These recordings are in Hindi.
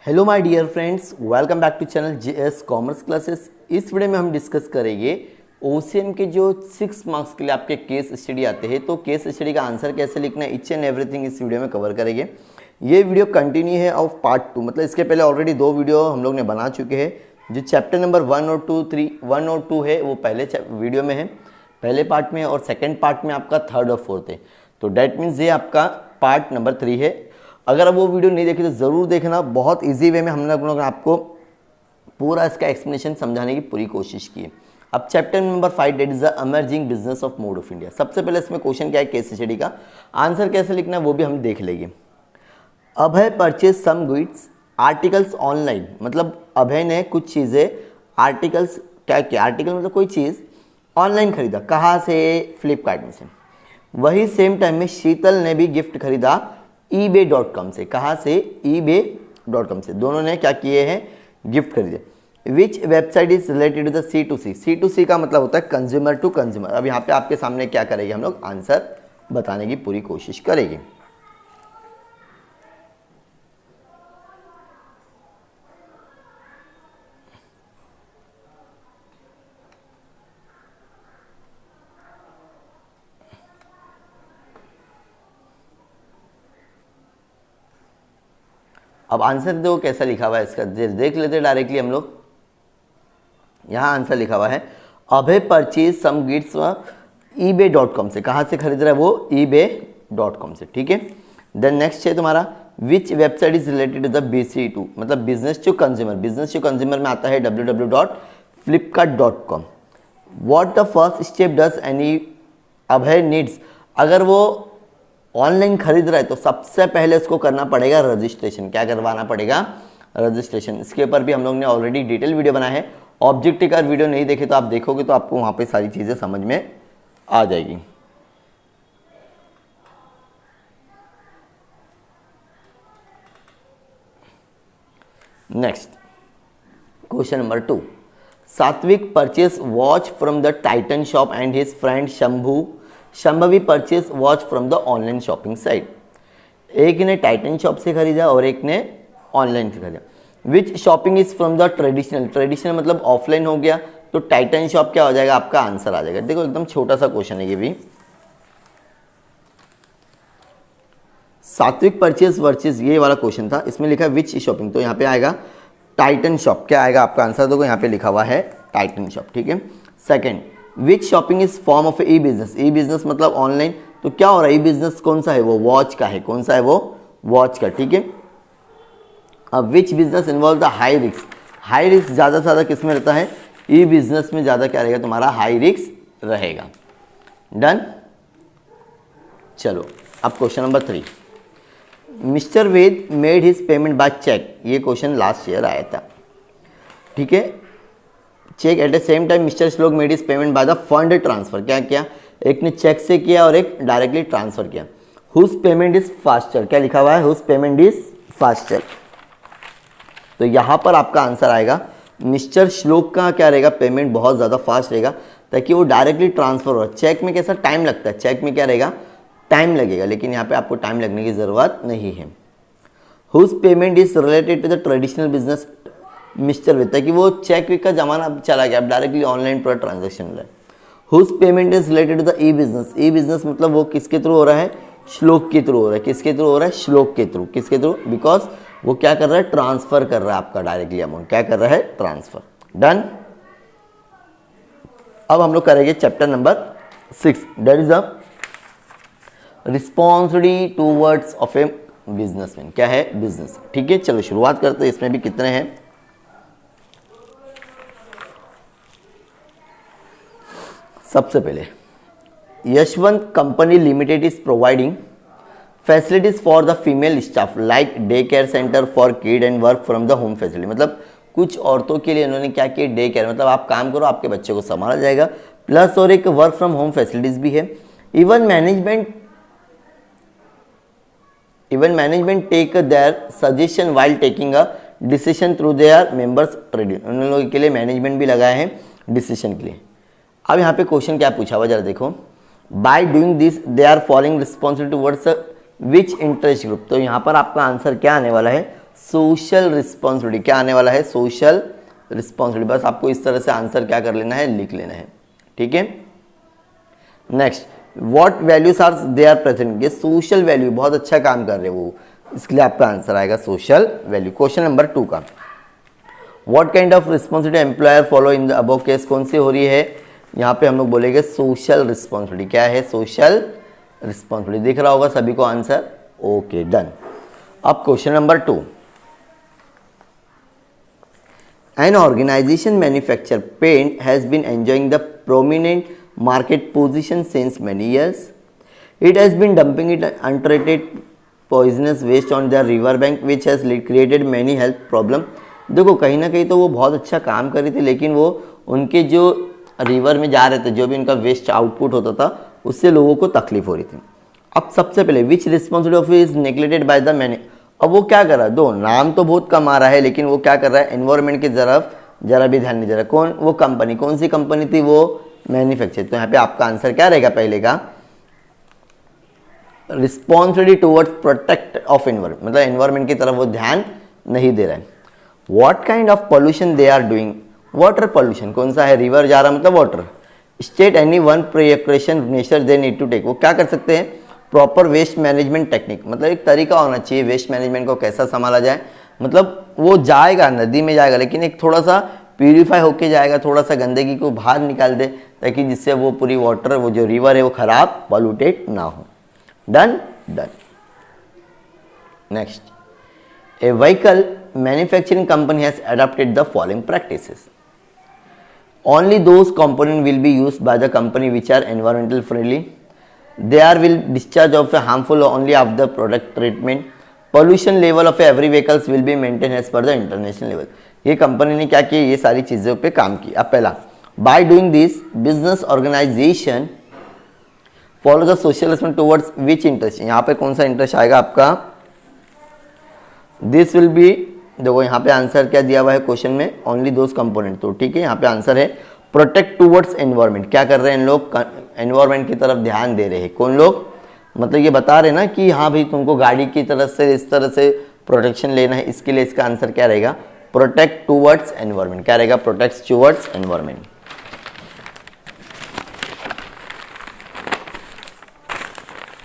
Hello my dear friends, welcome back to channel GS commerce classes. इस वीडियो में हम डिस्कस करेंगे ओसीएम के जो 6 मार्क्स के लिए आपके केस स्टडी आते हैं। तो केस स्टडी का आंसर कैसे लिखना है, इच एंड एवरीथिंग इस वीडियो में कवर करेंगे। ये वीडियो कंटिन्यू है ऑफ पार्ट 2, मतलब इसके पहले ऑलरेडी 2 वीडियो हम लोग ने बना चुके हैं। जो चैप्टर नंबर 1 और 2 है वो पहले वीडियो में है, पहले पार्ट में है, और सेकेंड पार्ट में आपका 3rd और 4th है। तो डैट मीन्स ये आपका पार्ट नंबर 3 है। अगर आप वो वीडियो नहीं देखे तो ज़रूर देखना। बहुत इजी वे में हम लोग आपको पूरा इसका एक्सप्लेनेशन समझाने की पूरी कोशिश की है। अब chapter number 5 that is the emerging business of mode of India. सबसे पहले इसमें क्वेश्चन क्या है, केस स्टडी का आंसर कैसे लिखना है वो भी हम देख लेंगे। Abhay purchase some goods articles online, मतलब अभय ने कुछ चीज़ें आर्टिकल्स क्या किया, आर्टिकल मतलब कोई चीज़ ऑनलाइन खरीदा। कहाँ से? फ्लिपकार्ट में से। वही सेम टाइम में शीतल ने भी गिफ्ट खरीदा ebay.com से। कहाँ से? ebay.com से। दोनों ने क्या किए हैं? गिफ्ट खरीदे। Which website is related to the C2C। C2C का मतलब होता है कंज्यूमर टू कंज्यूमर। अब यहाँ पे आपके सामने क्या करेंगे, हम लोग आंसर बताने की पूरी कोशिश करेंगे। अब आंसर देखो कैसा लिखा हुआ है इसका, देख लेते डायरेक्टली हम लोग। यहाँ आंसर लिखा हुआ है अभय परचेज सम गिफ्ट्स ebay.com से। कहाँ से खरीद रहा है वो? ebay.com से। ठीक है। देन नेक्स्ट है तुम्हारा which website is related to the BC2, मतलब business to consumer. Business to consumer में आता है www.flipkart.com। What the first step does any Abhay needs. अगर वो ऑनलाइन खरीद रहा है तो सबसे पहले उसको करना पड़ेगा रजिस्ट्रेशन। क्या करवाना पड़ेगा? रजिस्ट्रेशन। इसके ऊपर भी हम लोग ने ऑलरेडी डिटेल वीडियो बनाया है। ऑब्जेक्टिव का वीडियो नहीं देखे तो आप देखोगे तो आपको वहां पे सारी चीजें समझ में आ जाएगी। Next question number 2। सात्विक purchase watch from the Titan shop and his friend Shambhavi purchase watch from the online shopping site. एक ने टाइटन शॉप से खरीदा और एक ने ऑनलाइन से खरीदा। Which shopping is from the traditional मतलब ऑफलाइन हो गया, तो टाइटन शॉप क्या हो जाएगा? आपका आंसर आ जाएगा। देखो एकदम छोटा सा क्वेश्चन है ये भी। सात्विक परचेज वर्चेज ये वाला क्वेश्चन था, इसमें लिखा है विच शॉपिंग, तो यहाँ पे आएगा टाइटन शॉप। क्या आएगा आपका आंसर? देखो यहाँ पे लिखा हुआ है टाइटन शॉप। ठीक है। Second, which shopping is form of E business. E business मतलब ऑनलाइन, तो क्या हो रहा है? ई बिजनेस कौन सा है? वो वॉच का है। कौन सा है वो? वॉच का। ठीक है। अब which business involve the high risk. High risk ज़्यादा से ज़्यादा किस में रहता है? ई बिजनेस में ज़्यादा क्या रहेगा तुम्हारा? हाई रिस्क रहेगा। डन। चलो अब question number 3। Mister Ved made his payment by cheque. ये क्वेश्चन लास्ट ईयर आया था। ठीक है। Cheque at the same time mister Shlok made his payment by the fund transfer. क्या किया? एक ने चेक से किया और एक डायरेक्टली ट्रांसफर किया। Whose payment is faster. क्या लिखा हुआ है? Whose payment is faster. तो यहां पर आपका आंसर आएगा मिस्टर श्लोक का क्या रहेगा? पेमेंट बहुत ज़्यादा फास्ट रहेगा, ताकि वो डायरेक्टली ट्रांसफर हो। चेक में कैसा टाइम लगता है? चेक में क्या रहेगा? टाइम लगेगा, लेकिन यहाँ पे आपको टाइम लगने की ज़रूरत नहीं है। Whose payment is related to the traditional business mister Vitta, कि वो चेक विक का जमाना अब चला गया, अब डायरेक्टली ऑनलाइन पूरा ट्रांजेक्शन हो रहा है। Whose payment is related to the e business. E business मतलब वो किसके थ्रू हो रहा है? श्लोक के थ्रू हो रहा है। किसके थ्रू हो रहा है? श्लोक के थ्रू। किसके थ्रू? बिकॉज वो क्या कर रहा है? ट्रांसफर कर रहा है आपका डायरेक्टली अमाउंट। क्या कर रहा है? ट्रांसफर। डन। अब हम लोग करेंगे chapter number 6, that is a responsibility towards of a businessman. क्या है? बिजनेस। ठीक है। चलो शुरुआत करते हैं। इसमें भी कितने हैं? सबसे पहले Yashwant company limited is providing facilities for the female staff like day care centre for kid and work from the home facility. मतलब कुछ औरतों के लिए इन्होंने क्या किया? डे केयर, मतलब आप काम करो, आपके बच्चे को संभाला जाएगा, प्लस और एक वर्क फ्रॉम होम फैसिलिटीज भी है। Even management take their suggestion while taking a decision through their members trade. उन लोगों के लिए मैनेजमेंट भी लगाए हैं डिसीजन के लिए। अब यहाँ पे क्वेश्चन क्या पूछा हुआ जरा देखो। By doing this they are following responsibility towards which interest group. तो यहाँ पर आपका आंसर क्या आने वाला है? Social responsibility. क्या आने वाला है? Social responsibility. बस आपको इस तरह से आंसर क्या कर लेना है? लिख लेना है। ठीक है। Next, what values are they are present. ये सोशल वैल्यू बहुत अच्छा काम कर रहे हैं वो, इसके लिए आपका आंसर आएगा सोशल वैल्यू। क्वेश्चन नंबर 2 का, what kind of responsibility employer follow in the above case. कौन सी हो रही है? यहाँ पे हम लोग बोलेंगे सोशल रिस्पॉन्सिबिलिटी। क्या है? Social responsibility. दिख रहा होगा सभी को आंसर? Okay, done. अब question number 2, an organization manufacture paint has been enjoying the prominent market position since many years. It has been dumping it untreated poisonous waste on their river bank which has created many health problem. देखो कहीं ना कहीं तो वो बहुत अच्छा काम कर रही थी, लेकिन वो उनके जो रिवर में जा रहे थे, जो भी उनका वेस्ट आउटपुट होता था, उससे लोगों को तकलीफ हो रही थी। अब सबसे पहले which responsibility of is neglected by the मैने। अब वो क्या कर रहा है? दो नाम तो बहुत कम आ रहा है, लेकिन वो क्या कर रहा है? एनवायरमेंट की तरफ जरा भी ध्यान नहीं दे रहा। कौन? वो कंपनी। कौन सी कंपनी थी वो? मैन्युफैक्चर। तो यहाँ पे आपका आंसर क्या रहेगा? पहले का responsibility towards protect of environment, मतलब एनवायरमेंट की तरफ वो ध्यान नहीं दे रहा है। What kind of pollution they are doing. Water pollution. कौन सा है? रिवर जा रहा मतलब water. State any one precaution nature they need to take. वो क्या कर सकते हैं? प्रॉपर वेस्ट मैनेजमेंट टेक्निक, मतलब एक तरीका होना चाहिए वेस्ट मैनेजमेंट को कैसा संभाला जाए। मतलब वो जाएगा नदी में जाएगा, लेकिन एक थोड़ा सा प्यूरिफाई होके जाएगा, थोड़ा सा गंदगी को बाहर निकाल दे, ताकि जिससे वो पूरी वाटर, वो जो रिवर है वो खराब, पॉल्यूटेड ना हो। Done, done. Next, a vehicle manufacturing company has adopted the following practices. Only those component will be used by the company which are environmental friendly. There will discharge of a harmful only of the product treatment. Pollution level of every vehicles will be maintained as per the international level. ये कंपनी ने क्या किया? ये सारी चीज़ों पे काम किया। अब पहला, by doing this business organization follow the social responsibility towards which interest। यहाँ पे कौन सा इंटरेस्ट आएगा आपका? This will be, देखो यहाँ पे आंसर क्या दिया हुआ है क्वेश्चन में? Only those component. तो ठीक है, यहाँ पे आंसर है प्रोटेक्ट टूवर्ड्स एनवायरमेंट। क्या कर रहे हैं इन लोग? एनवायरमेंट की तरफ ध्यान दे रहे हैं। कौन लोग? मतलब ये बता रहे ना कि हाँ भाई तुमको गाड़ी की तरफ से इस तरह से प्रोटेक्शन लेना है, इसके लिए इसका आंसर क्या रहेगा? Protect towards environment. क्या रहेगा? Protect towards environment.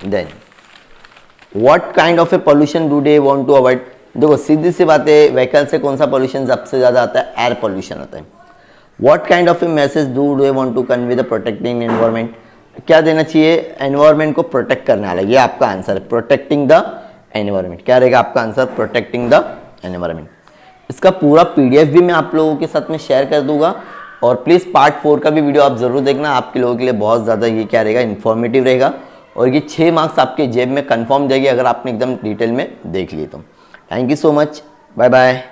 Then what kind of a pollution do they want to avoid. देखो सीधी सी बात है, व्हीकल से कौन सा पोल्यूशन सबसे ज़्यादा आता है? एयर पोल्यूशन आता है। What kind of a message do they want to convey the protecting environment? क्या देना चाहिए? एनवायरमेंट को प्रोटेक्ट करने वाला। ये आपका आंसर है, प्रोटेक्टिंग द एनवायरमेंट। क्या रहेगा आपका आंसर? Protecting the environment. इसका पूरा पीडीएफ भी मैं आप लोगों के साथ में शेयर कर दूंगा, और प्लीज़ पार्ट 4 का भी वीडियो आप ज़रूर देखना। आपके लोगों के लिए बहुत ज़्यादा ये क्या रहेगा? इन्फॉर्मेटिव रहेगा, और ये 6 मार्क्स आपके जेब में कन्फर्म जाएगी अगर आपने एकदम डिटेल में देख लिए तो। Thank you so much, bye bye.